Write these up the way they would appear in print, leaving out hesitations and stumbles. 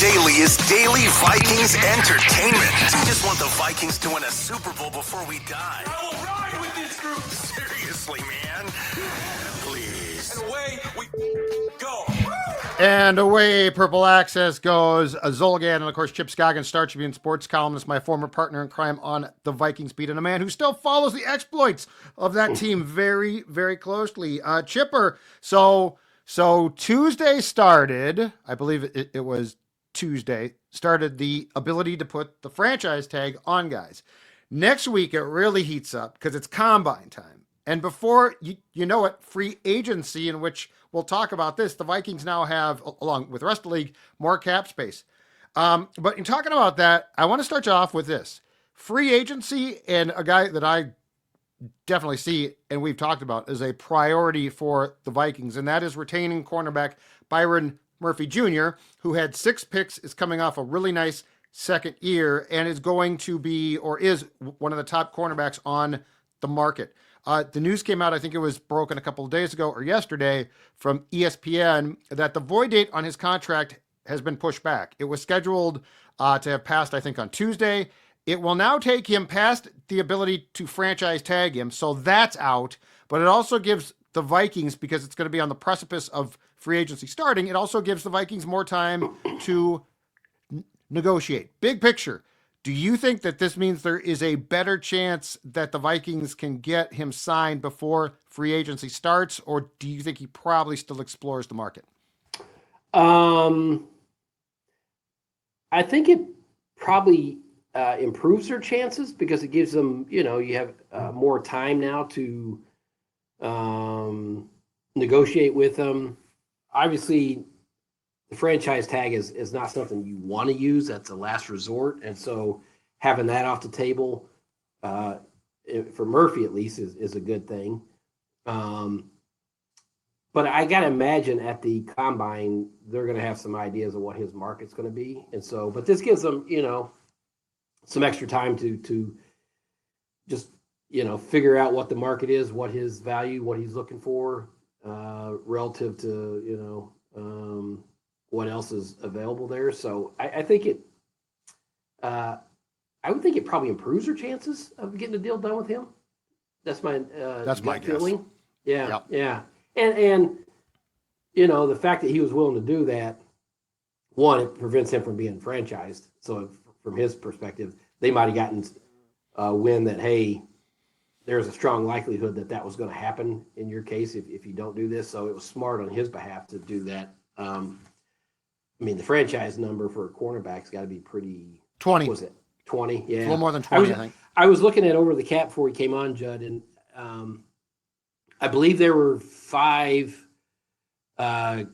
Daily is daily Vikings entertainment. We just want the Vikings to win a Super Bowl before we die. I will ride with this group. Seriously, man. Please. And away we go. And away Purple Access goes Zolgan, and of course Chip Scoggins, Star Tribune sports columnist, my former partner in crime on the Vikings beat, and a man who still follows the exploits of that team very, very closely. Chipper, so Tuesday started, I believe it was Tuesday, started the ability to put the franchise tag on guys. Next week it really heats up because it's combine time. And before you know it, free agency, in which we'll talk about this, the Vikings now have, along with the rest of the league, more cap space. But in talking about that, I want to start you off with this. Free agency, and a guy that I definitely see, and we've talked about, is a priority for the Vikings, and that is retaining cornerback Byron Murphy Jr., who had 6 picks, is coming off a really nice second year, and is going to be, or is one of the top cornerbacks on the market. The news came out, I think it was broken a couple of days ago or yesterday, from ESPN, that the void date on his contract has been pushed back. It was scheduled to have passed, I think, on Tuesday. It will now take him past the ability to franchise tag him, so that's out. But it also gives the Vikings, because it's going to be on the precipice of free agency starting, it also gives the Vikings more time to negotiate. Big picture. Do you think that this means there is a better chance that the Vikings can get him signed before free agency starts, or do you think he probably still explores the market? I think it probably improves their chances because it gives them, you have more time now to negotiate with them. Obviously, the franchise tag is not something you want to use. That's a last resort. And so having that off the table, for Murphy at least, is a good thing. But I got to imagine at the combine, they're going to have some ideas of what his market's going to be. And so, but this gives them, some extra time to just, figure out what the market is, what his value, what he's looking for, relative to, what else is available there. So I think I would think it probably improves their chances of getting a deal done with him. That's my gut feeling. Yeah, yep. Yeah. And the fact that he was willing to do that, one, it prevents him from being franchised. So from his perspective, they might have gotten a win that, hey, there's a strong likelihood that was going to happen in your case if you don't do this. So it was smart on his behalf to do that. The franchise number for a cornerback's got to be pretty. 20. Was it 20? Yeah, a little more than 20. I think. I was looking at over the cap before he came on, Judd, and I believe there were 4 or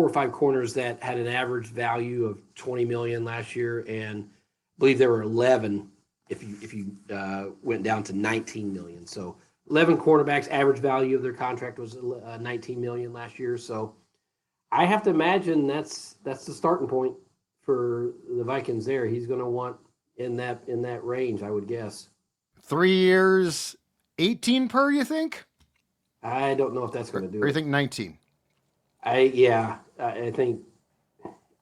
5 corners that had an average value of $20 million last year, and I believe there were 11 if you went down to $19 million. So 11 cornerbacks, average value of their contract was $19 million last year. So I have to imagine that's the starting point for the Vikings there. He's going to want in that range, I would guess. 3 years, 18 per, you think? I don't know if that's going to do it. Or you think 19? I think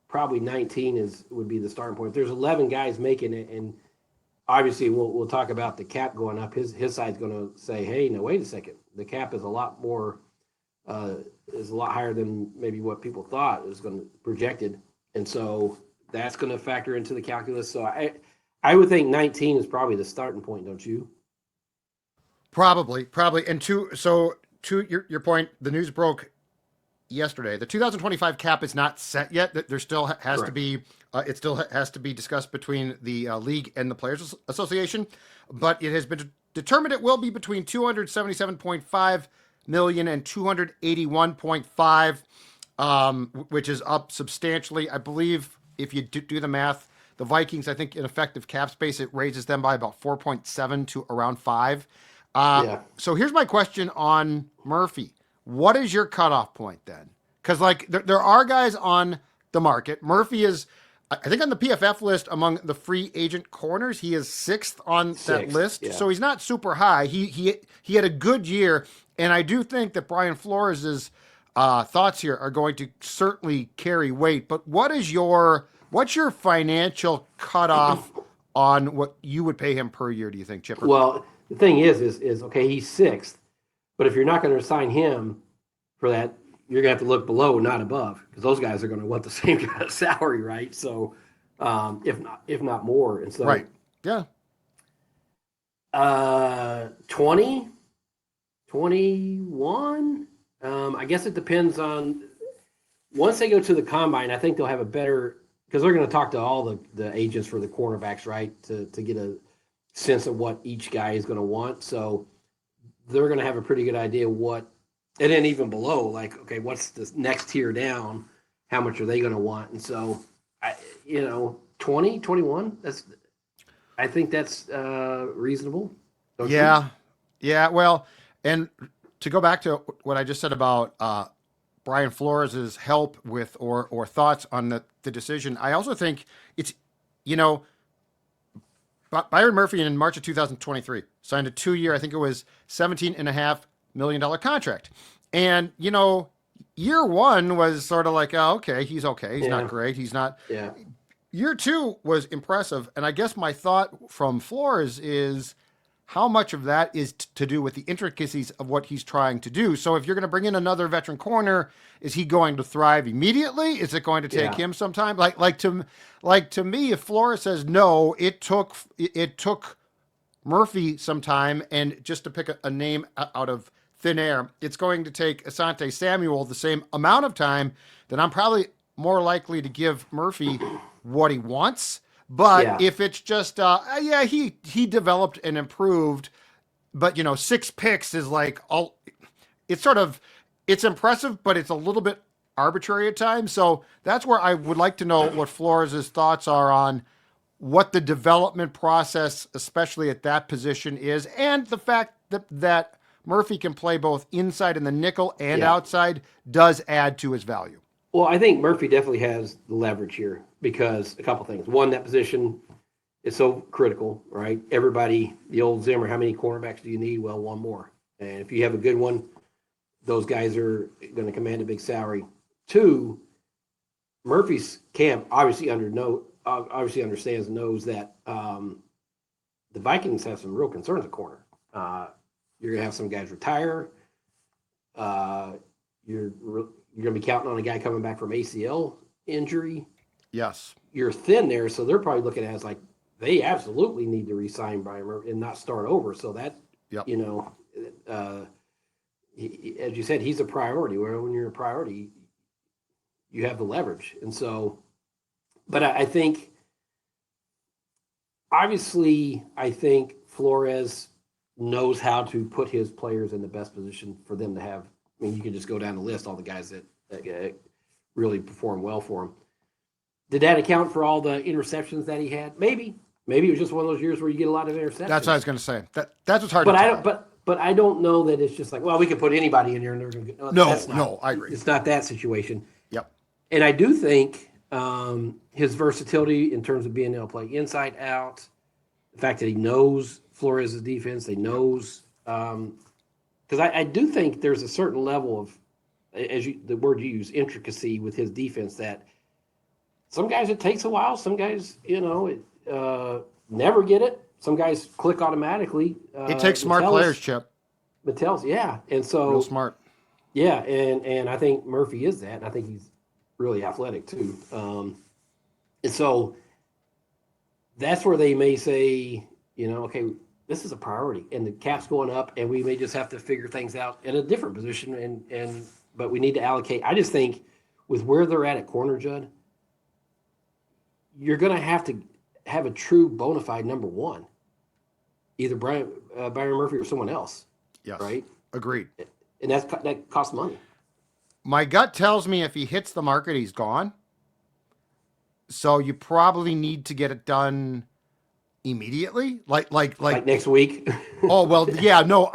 probably 19 would be the starting point. If there's 11 guys making it, and obviously we'll talk about the cap going up. His side's going to say, hey, no, wait a second. The cap is a lot more is a lot higher than maybe what people thought it was going to projected, and so that's going to factor into the calculus. So I would think 19 is probably the starting point, don't you? Probably, and to your point, the news broke yesterday. The 2025 cap is not set yet. There still has Correct. to be it still has to be discussed between the league and the Players Association, but it has been determined it will be between 277.5 million and 281.5, which is up substantially. I believe if you do the math, the Vikings, I think in effective cap space, it raises them by about 4.7 to around 5. So here's my question on Murphy. What is your cutoff point then? Because there are guys on the market. Murphy is, I think, on the PFF list among the free agent corners. He is 6th on that list, so he's not super high. He had a good year, and I do think that Brian Flores is thoughts here are going to certainly carry weight. But what's your financial cutoff on what you would pay him per year? Do you think, Chipper? Well, the thing is okay, he's sixth, but if you're not going to assign him for that, you're going to have to look below, not above, because those guys are going to want the same kind of salary, right? So, if not more, and so Right. Yeah. 20, 21. I guess it depends on once they go to the combine. I think they'll have a better because they're going to talk to all the agents for the cornerbacks, right, to get a sense of what each guy is going to want. So they're going to have a pretty good idea what, and then even below, like, okay, what's the next tier down? How much are they going to want? And so, 20, 21, I think that's reasonable. Yeah. Yeah. Well, and to go back to what I just said about Brian Flores' help with or thoughts on the decision, I also think it's, Byron Murphy in March of 2023 signed a 2-year, I think it was $17.5 million contract. And, year one was sort of like, oh, okay, he's okay. He's not great. He's not. Yeah. Year two was impressive. And I guess my thought from Flores is how much of that is to do with the intricacies of what he's trying to do. So if you're going to bring in another veteran corner, is he going to thrive immediately? Is it going to take him some time? Like to me, if Flores says no, it took Murphy some time, and just to pick a name out of thin air, it's going to take Asante Samuel the same amount of time. Then I'm probably more likely to give Murphy what he wants. But if it's just, he developed and improved, but 6 picks is like it's impressive, but it's a little bit arbitrary at times. So that's where I would like to know what Flores' thoughts are on what the development process, especially at that position, is, and the fact that Murphy can play both inside in the nickel and outside does add to his value. Well, I think Murphy definitely has the leverage here because a couple things. One, that position is so critical, right? Everybody, the old Zimmer, how many cornerbacks do you need? Well, one more. And if you have a good one, those guys are going to command a big salary. 2, Murphy's camp obviously understands and knows that the Vikings have some real concerns at corner. You're going to have some guys retire. You're going to be counting on a guy coming back from ACL injury. Yes. You're thin there, so they're probably looking at it as like they absolutely need to re-sign Byron Murphy and not start over. So that, as you said, he's a priority. Where when you're a priority, you have the leverage. And so, but I think, obviously, Flores knows how to put his players in the best position for them to have. I mean, you can just go down the list, all the guys that really perform well for him. Did that account for all the interceptions that he had? Maybe. Maybe it was just one of those years where you get a lot of interceptions. That's what I was going to say. That's what's hard but to tell. But I don't know that it's just like, well, we could put anybody in there and they're going to get. No, I agree. It's not that situation. Yep. And I do think his versatility in terms of being able to play inside out, the fact that he knows Flores' defense, he knows because I do think there's a certain level of, the word you use, intricacy with his defense that some guys it takes a while. Some guys, never get it. Some guys click automatically. It takes smart players, Chip. Mattel's, and so real smart. Yeah, and I think Murphy is that. And I think he's really athletic too. And so that's where they may say, okay, this is a priority, and the cap's going up, and we may just have to figure things out in a different position, but we need to allocate. I just think with where they're at corner, Judd, you're going to have a true bona fide number one, either Byron Murphy or someone else. Yes. Right? Agreed. And that costs money. My gut tells me if he hits the market, he's gone. So you probably need to get it done immediately, like next week. Oh, well, yeah, no,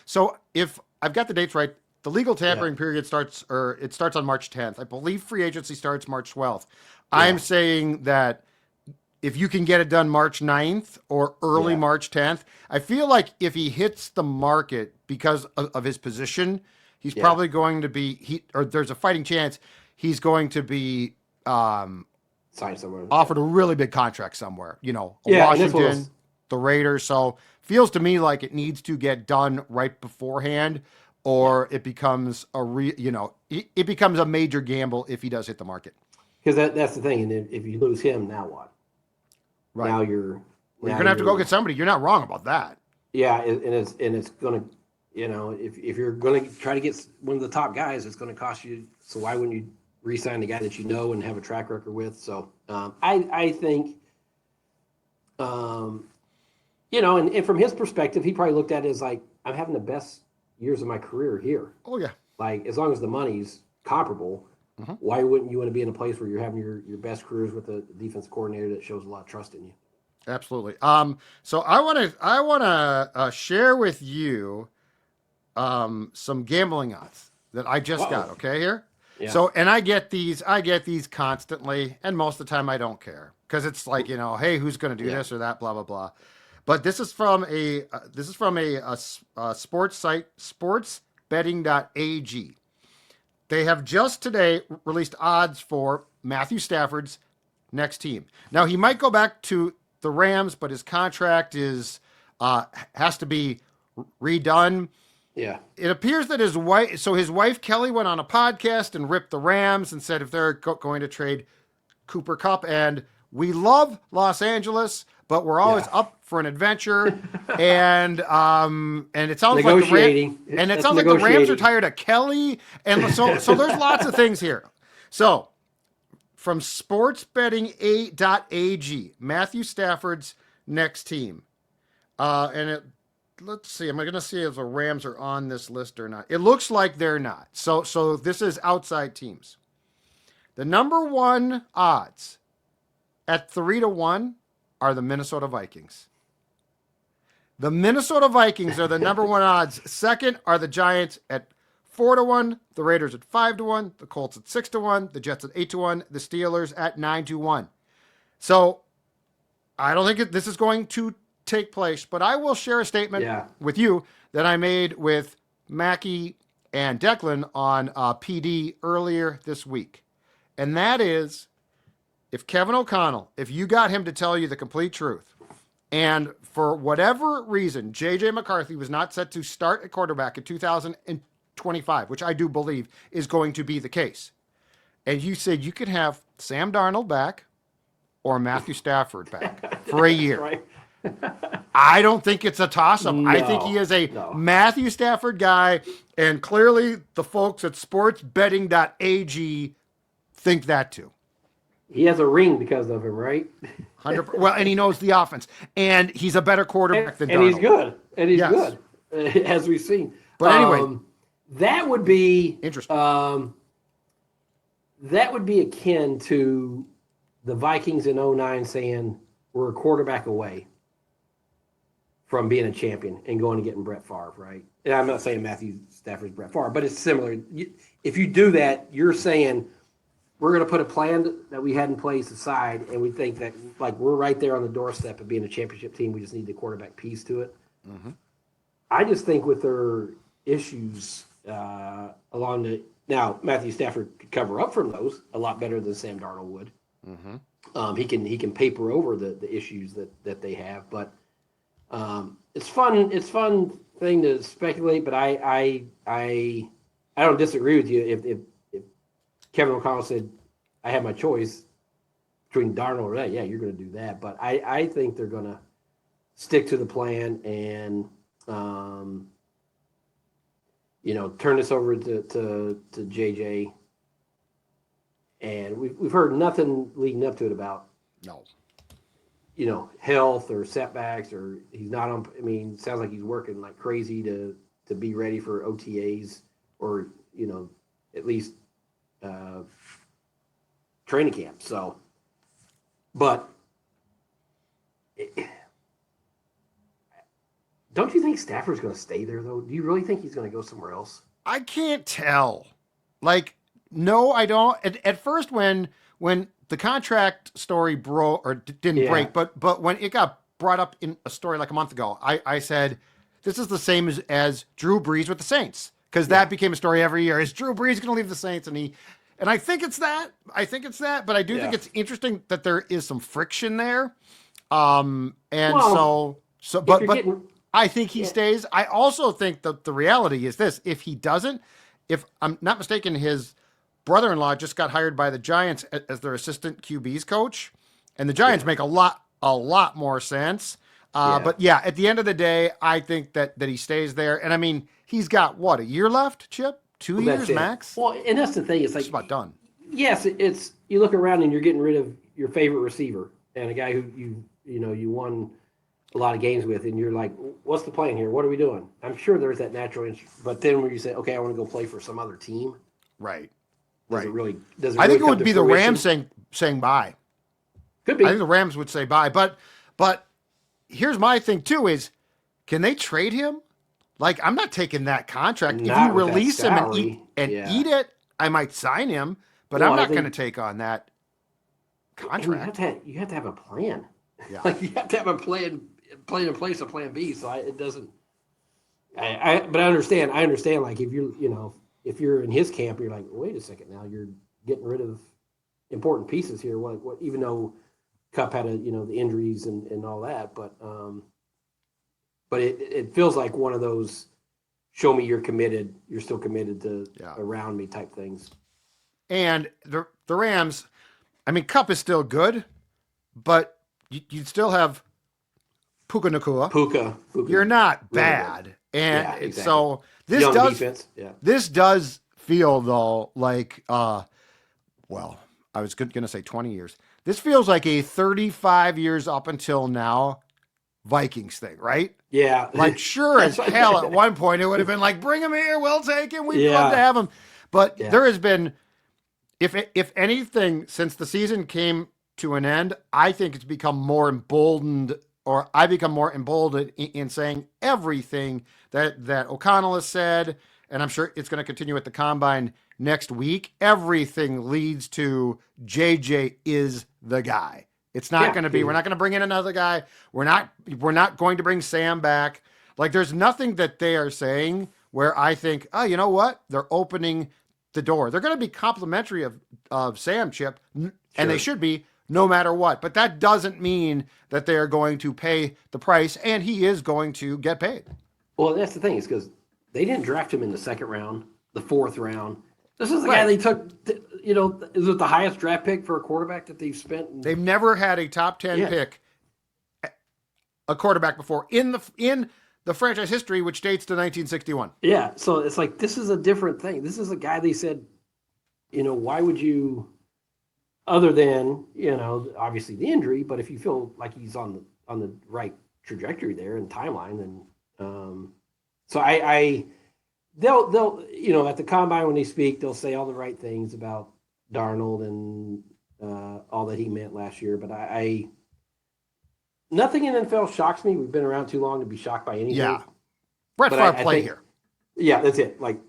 so if I've got the dates right, the legal tampering period starts on March 10th. I believe free agency starts March 12th. I'm saying that if you can get it done March 9th or early March 10th, I feel like if he hits the market because of his position, he's probably going to be there's a fighting chance he's going to be Signed somewhere. offered a really big contract somewhere. Washington, the Raiders. So feels to me like it needs to get done right beforehand, or it becomes it becomes a major gamble if he does hit the market. Because that's the thing, and if you lose him, now what? Right. Now you're gonna have to go get somebody. You're not wrong about that. Yeah, and it's gonna, if you're gonna try to get one of the top guys, it's gonna cost you. So why wouldn't you re-sign the guy that you know and have a track record with? So I think, and from his perspective, he probably looked at it as like, I'm having the best years of my career here. Oh yeah. Like, as long as the money's comparable, why wouldn't you want to be in a place where you're having your best careers with a defense coordinator that shows a lot of trust in you? Absolutely. So I want to share with you some gambling odds that I just got. Okay, here. Yeah. So, and I get these constantly, and most of the time I don't care because it's like, hey, who's going to do this or that, blah blah blah. But this is from a sports site, sportsbetting.ag. They have just today released odds for Matthew Stafford's next team. Now he might go back to the Rams, but his contract has to be redone. Yeah. It appears that his wife Kelly went on a podcast and ripped the Rams and said if they're going to trade Cooper Kupp, and we love Los Angeles, but we're always up for an adventure. and it sounds like the Rams are tired of Kelly, and so there's lots of things here. So from sportsbetting.ag, Matthew Stafford's next team. Let's see. I'm going to see if the Rams are on this list or not. It looks like they're not. So this is outside teams. The number one odds at 3-1 are the Minnesota Vikings. The Minnesota Vikings are the number one odds. Second are the Giants at 4-1, the Raiders at 5-1, the Colts at 6-1, the Jets at 8-1, the Steelers at 9-1. So I don't think this is going to take place, but I will share a statement with you that I made with Mackie and Declan on PD earlier this week. And that is, if Kevin O'Connell, if you got him to tell you the complete truth, and for whatever reason, J.J. McCarthy was not set to start at quarterback in 2025, which I do believe is going to be the case, and you said you could have Sam Darnold back or Matthew Stafford back for a year. Right. I don't think it's a toss-up. No, I think he is a Matthew Stafford guy, and clearly the folks at sportsbetting.ag think that too. He has a ring because of him, right? 100%. Well, and he knows the offense, and he's a better quarterback than Darnold. And he's good. And he's good, as we've seen. But anyway, that would be interesting. That would be akin to the Vikings in 2009 saying we're a quarterback away from being a champion and going and getting Brett Favre, right? And I'm not saying Matthew Stafford's Brett Favre, but it's similar. If you do that, you're saying we're going to put a plan that we had in place aside, and we think that like we're right there on the doorstep of being a championship team. We just need the quarterback piece to it. Mm-hmm. I just think with their issues along the now, Matthew Stafford could cover up for those a lot better than Sam Darnold would. Mm-hmm. He can paper over the issues that they have, but it's fun. It's fun thing to speculate, but I don't disagree with you. If Kevin O'Connell said I have my choice between Darnold or that, yeah, you're going to do that. But I think they're going to stick to the plan and turn this over to JJ. And we've heard nothing leading up to it about health or setbacks, or he's not on. I mean, it sounds like he's working like crazy to be ready for OTAs or at least training camp. So, but don't you think Stafford's going to stay there though? Do you really think he's going to go somewhere else? I can't tell. No, I don't. At first, when the contract story didn't break, but when it got brought up in a story like a month ago, I said this is the same as Drew Brees with the Saints. because that became a story every year. Is Drew Brees going to leave the Saints? And I think it's that. But I do think it's interesting that there is some friction there. But I think he stays. I also think that the reality is this: if he doesn't, if I'm not mistaken, his brother-in-law just got hired by the Giants as their assistant QB's coach, and the Giants make a lot more sense. But yeah, at the end of the day, I think that he stays there. And I mean, he's got what, a year left, Chip? 2 years max? Well, and that's the thing. It's like, it's about done. Yes, it's you look around and you're getting rid of your favorite receiver and a guy who you won a lot of games with, and you're like, what's the plan here? What are we doing? I'm sure there's that natural interest, but then when you say, okay, I want to go play for some other team, right? Does it really I think it would be the Rams saying bye. Could be. I think the Rams would say bye, but here's my thing too: is can they trade him? Like, I'm not taking that contract. If you release him and eat it, I might sign him, but I'm not going to take on that contract. You have to have a plan. Yeah. Like, you have to have a plan in place of plan B. So it doesn't. But I understand. Like, if you're in his camp, you're like, wait a second, now you're getting rid of important pieces here. What even though Kupp had the injuries and all that, but it feels like one of those show me you're committed, you're still committed to around me type things. And the Rams, I mean, Kupp is still good, but you'd still have Puka Nacua. Puka. You're not bad. And exactly. So this Young does defense. This does feel though like I was going to say 20 years. This feels like a 35 years up until now Vikings thing, right? Yeah. Like, sure as hell at one point it would have been like, bring him here, we'll take him, we'd love to have him. But there has been, if anything, since the season came to an end, I think it's become more emboldened, or I become more emboldened in saying everything that O'Connell has said, and I'm sure it's going to continue at the Combine next week. Everything leads to JJ is the guy. It's not going to be, we're not going to bring in another guy. We're not going to bring Sam back. Like, there's nothing that they are saying where I think, oh, you know what? They're opening the door. They're going to be complimentary of Sam, Chip, and they should be no matter what. But that doesn't mean that they are going to pay the price, and he is going to get paid. Well, that's the thing, is because they didn't draft him in the second round, the fourth round. This is the guy they took, is it the highest draft pick for a quarterback that they've spent? They've never had a top 10 pick, a quarterback before in the franchise history, which dates to 1961. Yeah, so it's like, this is a different thing. This is a guy they said, why would you, other than, obviously the injury, but if you feel like he's on the right trajectory there and timeline, then so they'll at the Combine when they speak, they'll say all the right things about Darnold and all that he meant last year. But nothing in NFL shocks me. We've been around too long to be shocked by anything. Yeah, Brett Favre played here. Yeah, that's it. Like,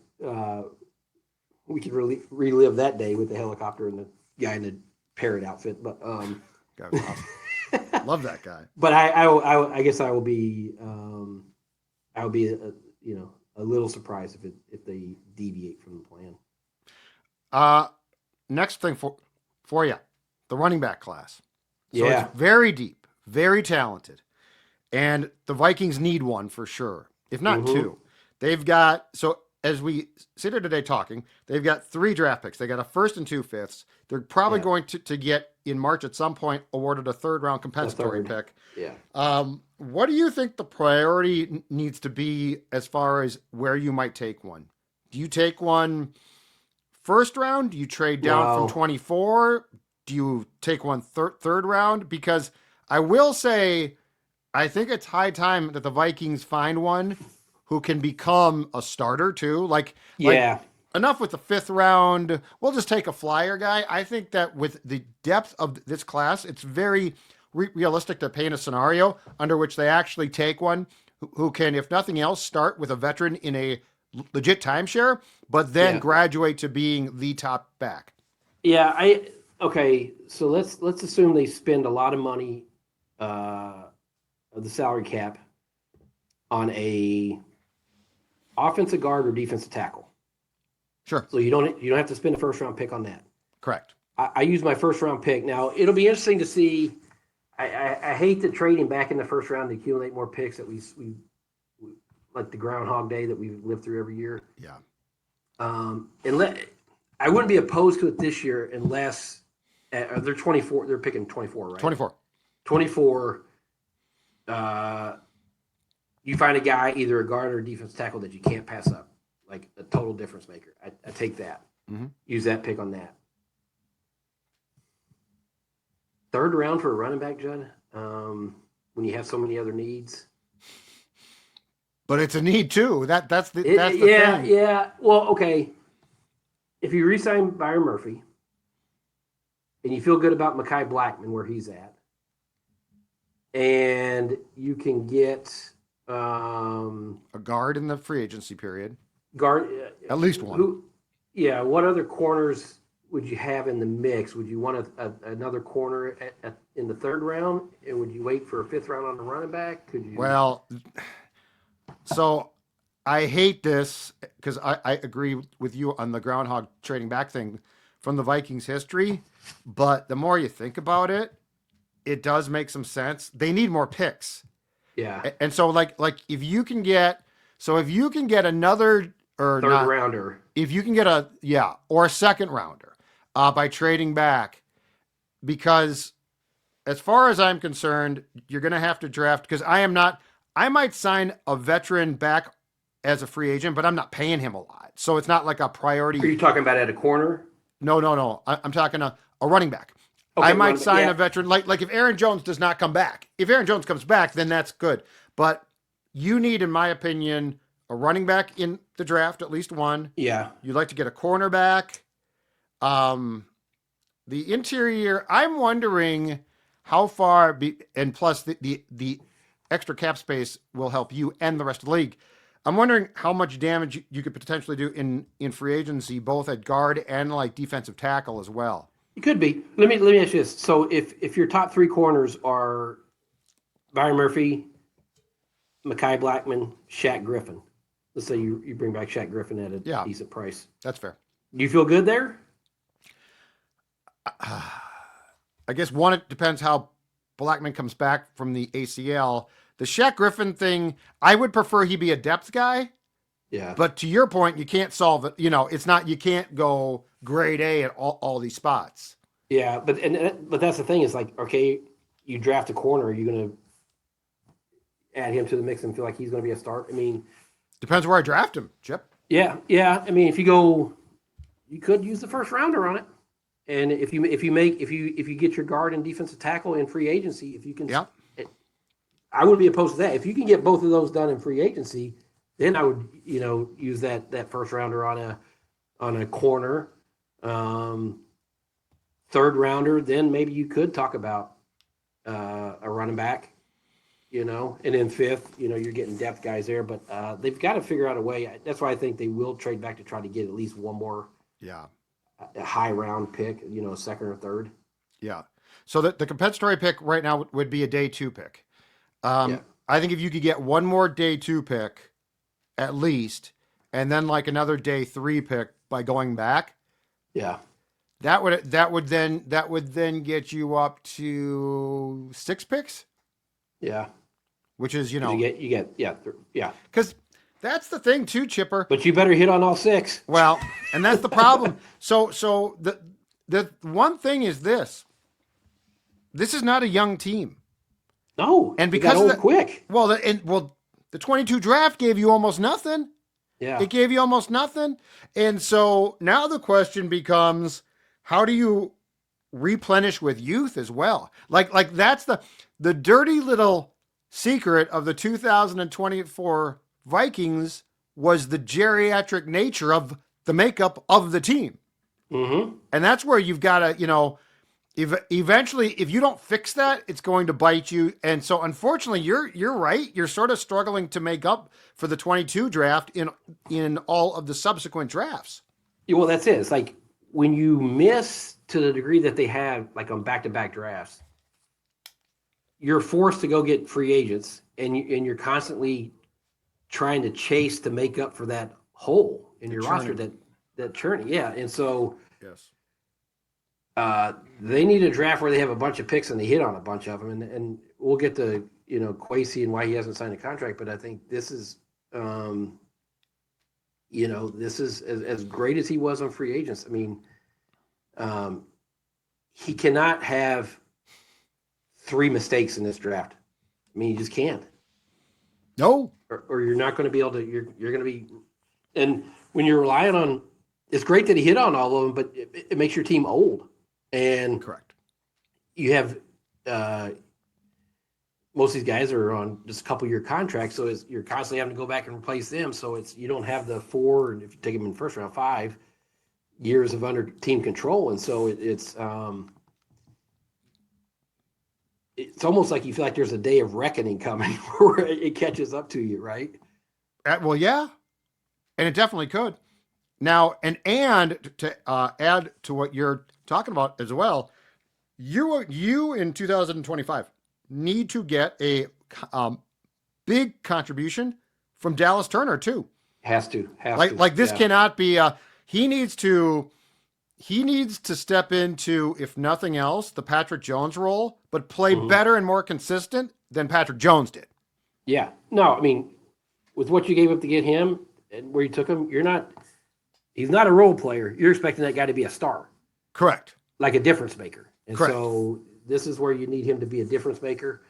we could really relive that day with the helicopter and the guy in the parrot outfit. But God, awesome. Love that guy. But I guess I will be a little surprised if they deviate from the plan. Next thing for you, the running back class. So it's very deep, very talented, and the Vikings need one for sure, if not two. They've got, so as we sit here today talking, they've got 3 draft picks. They got a first and 2 fifths. They're probably going to get in March at some point awarded a 3rd round compensatory pick. Yeah. What do you think the priority needs to be as far as where you might take one? Do you take one first round? Do you trade down from 24? Do you take one third round? Because I will say, I think it's high time that the Vikings find one who can become a starter too. Like enough with the 5th round. We'll just take a flyer guy. I think that with the depth of this class, it's very realistic to paint a scenario under which they actually take one who can, if nothing else, start with a veteran in a legit timeshare, but then graduate to being the top back. Yeah, okay. So let's assume they spend a lot of money of the salary cap on a offensive guard or defensive tackle. Sure. So you don't have to spend a first round pick on that. Correct. I use my first round pick. Now it'll be interesting to see. I hate to trade him back in the first round to accumulate more picks that we like the Groundhog Day that we live through every year. Yeah. I wouldn't be opposed to it this year unless they're 24. They're picking 24, right? 24. 24. You find a guy, either a guard or a defensive tackle, that you can't pass up, like a total difference maker. I take that. Mm-hmm. Use that pick on that. Third round for a running back, Judd, when you have so many other needs. But it's a need too. That's the yeah, thing. yeah. Well, okay. If you re-sign Byron Murphy and you feel good about Mekhi Blackman where he's at, and you can get A guard in the free agency period. guard At least one. What other corners would you have in the mix? Would you want another corner in the third round, and would you wait for a fifth round on the running back? Could you? Well, so I hate this because I agree with you on the Groundhog trading back thing from the Vikings history, but the more you think about it, it does make some sense. They need more picks. Yeah. And so like if you can get another or Third rounder. If you can get or a second rounder by trading back, because as far as I'm concerned, you're going to have to draft, because I might sign a veteran back as a free agent, but I'm not paying him a lot. So it's not like a priority. Are you talking about at a corner? No. I'm talking a running back. Okay, I might sign a veteran, like if Aaron Jones does not come back. If Aaron Jones comes back, then that's good. But you need, in my opinion, a running back in the draft, at least one. Yeah. You'd like to get a cornerback. The interior, I'm wondering how far, and plus the extra cap space will help you and the rest of the league. I'm wondering how much damage you could potentially do in free agency, both at guard and like defensive tackle as well. It could be. Let me ask you this. So if your top three corners are Byron Murphy, Mekhi Blackman, Shaq Griffin, let's say you bring back Shaq Griffin at a decent price. That's fair. Do you feel good there? I guess one, it depends how Blackman comes back from the ACL. The Shaq Griffin thing, I would prefer he be a depth guy. Yeah. But to your point, you can't solve it. It's not, you can't go grade A at all these spots. Yeah, but that's the thing is like, okay, you draft a corner, are you going to add him to the mix and feel like he's going to be a start? I mean, depends where I draft him, Chip. Yeah. I mean, you could use the first rounder on it, and if you get your guard and defensive tackle in free agency, if you can, I wouldn't be opposed to that. If you can get both of those done in free agency, then I would, use that first rounder on a corner. Third rounder, then maybe you could talk about a running back, and then fifth, you're getting depth guys there, but they've got to figure out a way. That's why I think they will trade back to try to get at least one more a high round pick, a second or third. Yeah. So the compensatory pick right now would be a day 2 pick. I think if you could get one more day 2 pick at least, and then like another day 3 pick by going back. Yeah. That would then get you up to 6 picks. Yeah. Which is, you get Because that's the thing too, Chipper. But you better hit on all 6. Well, and that's the problem. So the one thing is this. This is not a young team. No. And because of quick. Well, the 22 draft gave you almost nothing. Yeah. It gave you almost nothing. And so now the question becomes, how do you replenish with youth as well? Like that's the dirty little secret of the 2024 Vikings was the geriatric nature of the makeup of the team. Mm-hmm. And that's where you've got to, eventually, if you don't fix that, it's going to bite you. And so unfortunately, you're right. You're sort of struggling to make up for the 22 draft in all of the subsequent drafts. Yeah, well, that's it. It's like when you miss to the degree that they have, like on back-to-back drafts, you're forced to go get free agents, and you're constantly trying to chase to make up for that hole in your roster, churning. that churning. Yeah. And so Yes. they need a draft where they have a bunch of picks and they hit on a bunch of them. And we'll get to, Kwesi and why he hasn't signed a contract. But I think this is, this is as great as he was on free agents. I mean, he cannot have 3 mistakes in this draft. I mean, you just can't. No. Or you're not going to be able to. You're going to be, and when you're relying on, it's great that he hit on all of them, but it makes your team old. And Correct. You have most of these guys are on just a couple-year contracts, so you're constantly having to go back and replace them. So you don't have the 4, and if you take them in the first round, 5 years of under team control, and so it's almost like you feel like there's a day of reckoning coming where it catches up to you, right? Well, yeah, and it definitely could. Now, and to add to what you're talking about as well, you in 2025 need to get a big contribution from Dallas Turner too. Has to. Like this cannot be. He needs to step into, if nothing else, the Patrick Jones role, but play better and more consistent than Patrick Jones did. Yeah. No, I mean, with what you gave up to get him and where you took him, he's not a role player. You're expecting that guy to be a star. Correct. Like a difference maker. And Correct. so this is where you need him to be a difference maker.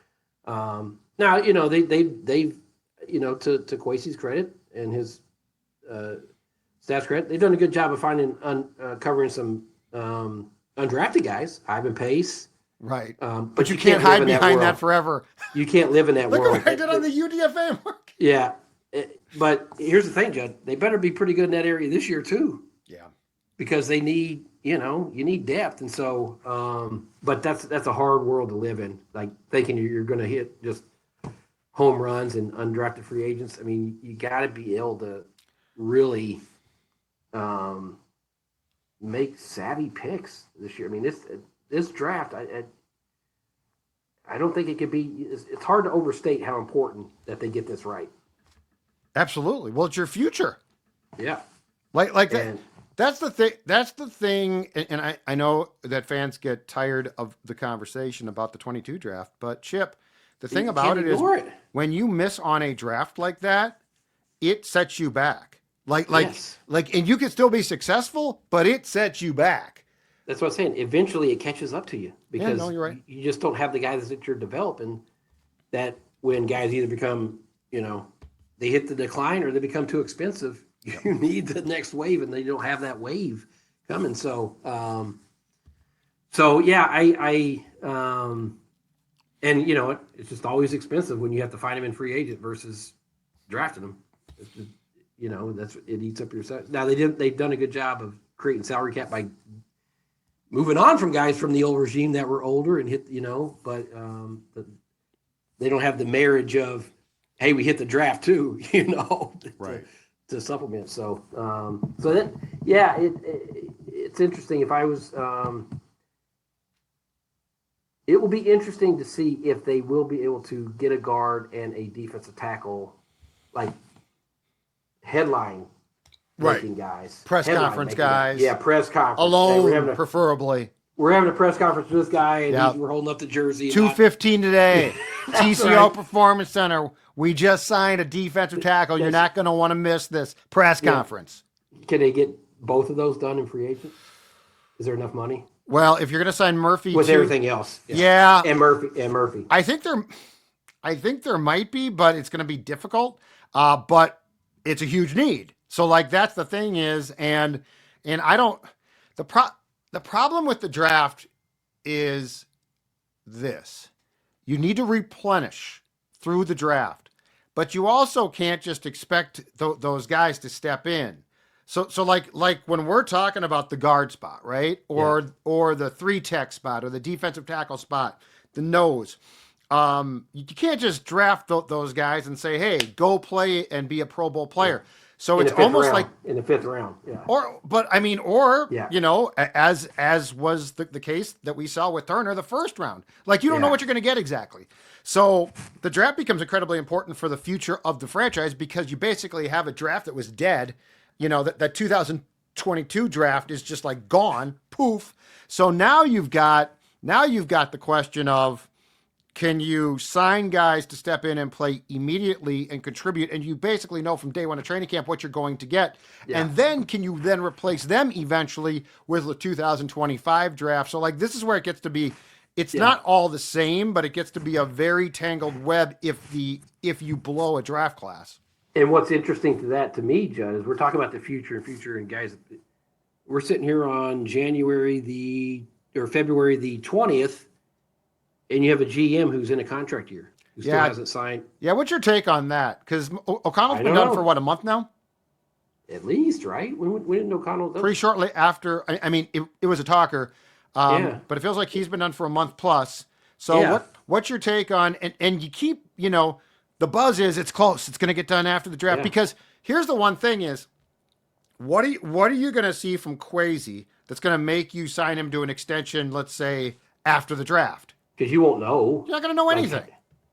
Now, they've to Kwesi's credit and his staff's credit, they've done a good job of covering some undrafted guys, Ivan Pace. Right. But you can't hide behind that world. forever. You can't live in that Look world. what I did on the UDFA mark. Yeah. But here's the thing, Judd. They better be pretty good in that area this year, too. Yeah. Because they need, you need depth. And so, but that's a hard world to live in. Like thinking you're going to hit just home runs and undrafted free agents. I mean, you got to be able to really make savvy picks this year. I mean, this draft, I don't think it could be. It's hard to overstate how important that they get this right. Absolutely. Well, it's your future. Yeah. Like that. That's the thing. That's the thing. And I know that fans get tired of the conversation about the 22 draft, but Chip, the thing about it is when you miss on a draft like that, it sets you back. Yes. And you can still be successful, but it sets you back. That's what I'm saying. Eventually it catches up to you because you're right. You just don't have the guys that you're developing that when guys either become, they hit the decline or they become too expensive, you need the next wave and they don't have that wave coming. So, and it's just always expensive when you have to find them in free agent versus drafting them. It's just, it eats up your salary. Now they've done a good job of creating salary cap by moving on from guys from the old regime that were older and hit, but they don't have the marriage of, hey, we hit the draft too, Right. to supplement. So, it's interesting. If I was, it will be interesting to see if they will be able to get a guard and a defensive tackle, like headline making guys, press conference guys. Yeah, press conference alone, preferably. We're having a press conference with this guy, and we're holding up the jersey. 2:15 today, TCO right. Performance Center. We just signed a defensive tackle. You're not going to want to miss this press conference. Can they get both of those done in free agent? Is there enough money? Well, if you're going to sign Murphy with everything else, yeah, and Murphy, I think there might be, but it's going to be difficult. But it's a huge need. So that's the thing is, and I don't. The problem with the draft is this: you need to replenish through the draft, but you also can't just expect those guys to step in. So like when we're talking about the guard spot, right? Or the 3-tech spot or the defensive tackle spot, the nose. You can't just draft those guys and say, hey, go play and be a Pro Bowl player. So In it's the fifth almost round, like, in the 5th round. Yeah. or Yeah. you know, as was the case that we saw with Turner, the first round. Like you don't know Yeah. what you're going to get exactly. So the draft becomes incredibly important for the future of the franchise because you basically have a draft that was dead. You know, that 2022 draft is just like gone, poof. So now you've got the question of, can you sign guys to step in and play immediately and contribute? And you basically know from day one of training camp what you're going to get. Yeah. And then can you then replace them eventually with the 2025 draft? So like this is where it gets to be, it's not all the same, but it gets to be a very tangled web if you blow a draft class. And what's interesting to that to me, Judd, is we're talking about the future and guys, we're sitting here on February the 20th, and you have a GM who's in a contract year who still hasn't signed. Yeah, what's your take on that? Because O'Connell's I been don't done know. for what, a month now? At least, right? When didn't O'Connell do? Pretty shortly after. I mean, it was a talker, but it feels like he's been done for a month plus. So what's your take on, and you keep, you know, the buzz is it's close. It's going to get done after the draft because here's the one thing is, what are you going to see from Kwesi that's going to make you sign him to an extension, let's say, after the draft? Because you won't know. You're not going to know anything.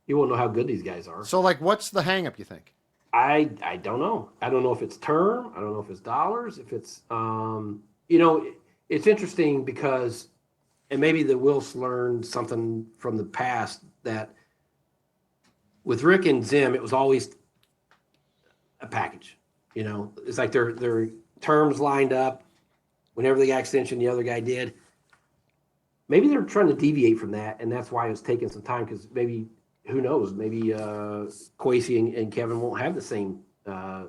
You won't know how good these guys are. So, like, what's the hang up, you think? I don't know. I don't know if it's term. I don't know if it's dollars. If it's, you know, it's interesting because, and maybe the Wilfs learned something from the past that with Rick and Zim, it was always a package. You know, it's like their terms lined up. Whenever they got extension, the other guy did. Maybe they're trying to deviate from that, and that's why it's taking some time because maybe, who knows, maybe Kwesi and Kevin won't have the same. My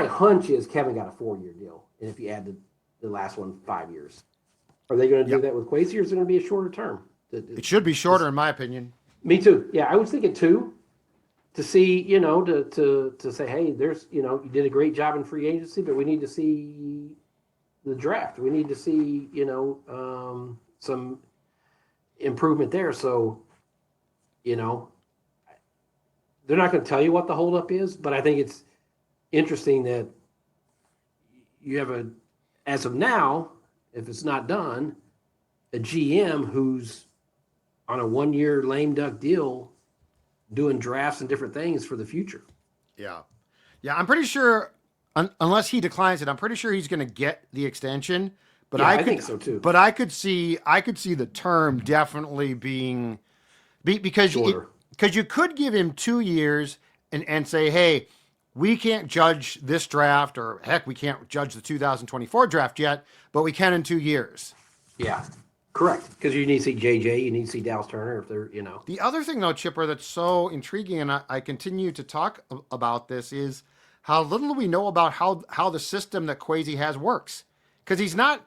hunch is Kevin got a 4-year deal, and if you add the last one, 5 years. Are they going to do that with Kwesi, or is it going to be a shorter term? It should be shorter, in my opinion. Me too. Yeah, I was thinking 2 to see, you know, to say, hey, there's, you know, you did a great job in free agency, but we need to see the draft. We need to see, you know, some improvement there. So, you know, they're not going to tell you what the holdup is, but I think it's interesting that you have as of now, if it's not done, a GM who's on a 1-year lame duck deal doing drafts and different things for the future. Yeah. Yeah, I'm pretty sure, unless he declines it, I'm pretty sure he's going to get the extension. But I think so too. But I could see the term definitely being because you could give him 2 years and say, hey, we can't judge this draft, or heck, we can't judge the 2024 draft yet, but we can in 2 years. Yeah, correct. Because you need to see JJ, you need to see Dallas Turner if they're, you know. The other thing, though, Chipper, that's so intriguing, and I continue to talk about this, is how little we know about how the system that Kwesi has works. Because he's not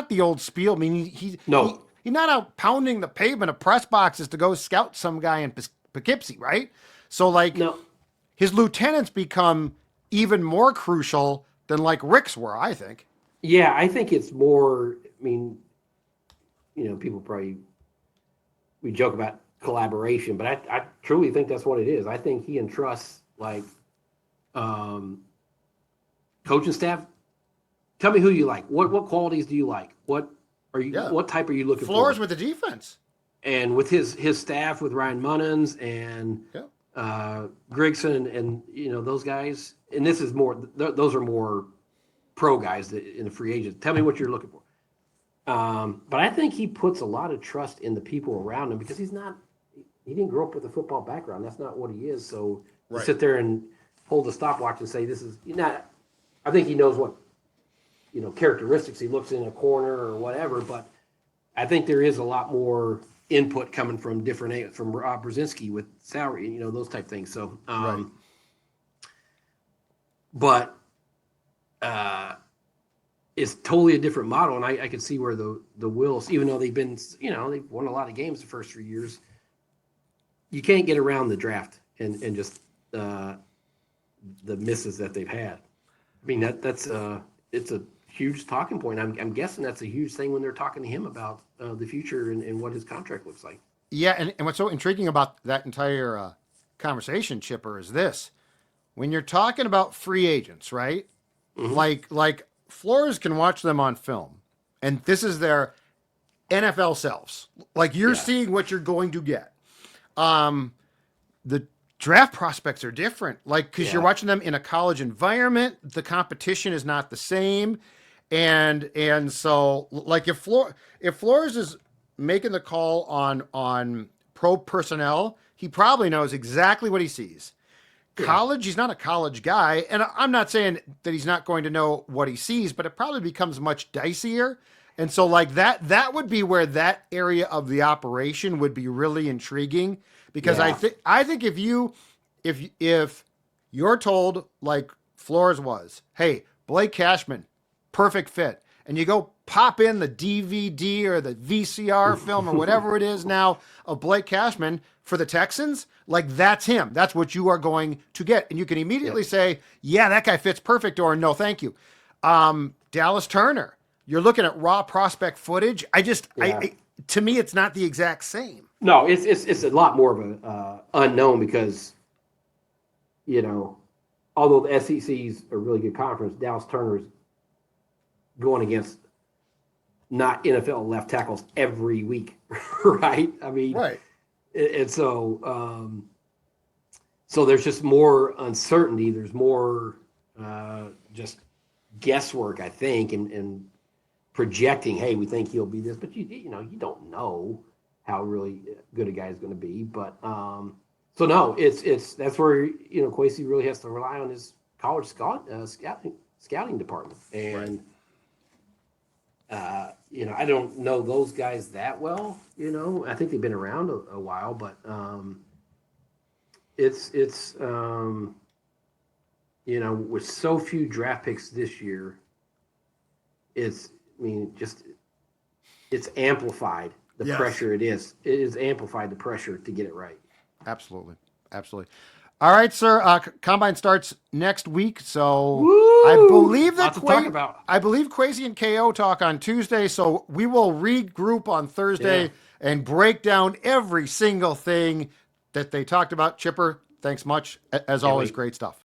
the old Spiel. I mean, he's not out pounding the pavement of press boxes to go scout some guy in Poughkeepsie, right? So, like, his lieutenants become even more crucial than, like, Rick's were, I think. Yeah, I think it's more, I mean, you know, people probably, we joke about collaboration, but I truly think that's what it is. I think he entrusts, like, coaching staff. Tell me who you like. What qualities do you like? What type are you looking for? Floors with the defense. And with his staff, with Ryan Munnins and Grigson and you know those guys. And this is more; those are more pro guys in the free agents. Tell me what you're looking for. But I think he puts a lot of trust in the people around him because he didn't grow up with a football background. That's not what he is. So to sit there and hold the stopwatch and say this is not. I think he knows what. You know, characteristics. He looks in a corner or whatever, but I think there is a lot more input coming from from Rob Brzezinski with salary, you know, those type things. So, but it's totally a different model, and I can see where the Wills, even though they've been, you know, they've won a lot of games the first 3 years, you can't get around the draft and just the misses that they've had. I mean that's it's a huge talking point. I'm guessing that's a huge thing when they're talking to him about the future and what his contract looks like. Yeah, and what's so intriguing about that entire conversation, Chipper, is this. when you're talking about free agents, right? Like Flores can watch them on film, and this is their NFL selves. Like you're seeing what you're going to get. The draft prospects are different, like because you're watching them in a college environment. The competition is not the same, and so like if Flores is making the call on pro personnel, he probably knows exactly what he sees. College, he's not a college guy, and I'm not saying that he's not going to know what he sees, but it probably becomes much dicier. And so like that would be where that area of the operation would be really intriguing, because I think if you're told, like Flores was, hey, Blake Cashman, perfect fit, and you go pop in the DVD or the VCR film or whatever it is now of Blake Cashman for the Texans, like that's him. That's what you are going to get. And you can immediately say, yeah, that guy fits perfect, or no, thank you. Dallas Turner, you're looking at raw prospect footage. To me, it's not the exact same. No, it's a lot more of an unknown because, although the SEC's a really good conference, Dallas Turner's going against not NFL left tackles every week, right? I mean, right. And so, so there's just more uncertainty. There's more just guesswork, I think, and projecting. Hey, we think he'll be this, but you don't know how really good a guy is going to be. But so no, it's that's where Kwesi really has to rely on his college scouting department, and I don't know those guys that well. I think they've been around a while, but it's with so few draft picks this year, it's amplified the pressure. It is amplified the pressure to get it right. Absolutely. All right, sir. Combine starts next week, so Woo! I believe that talk about. I believe Kwesi and KO talk on Tuesday, so we will regroup on Thursday and break down every single thing that they talked about. Chipper, thanks much as always. Great stuff.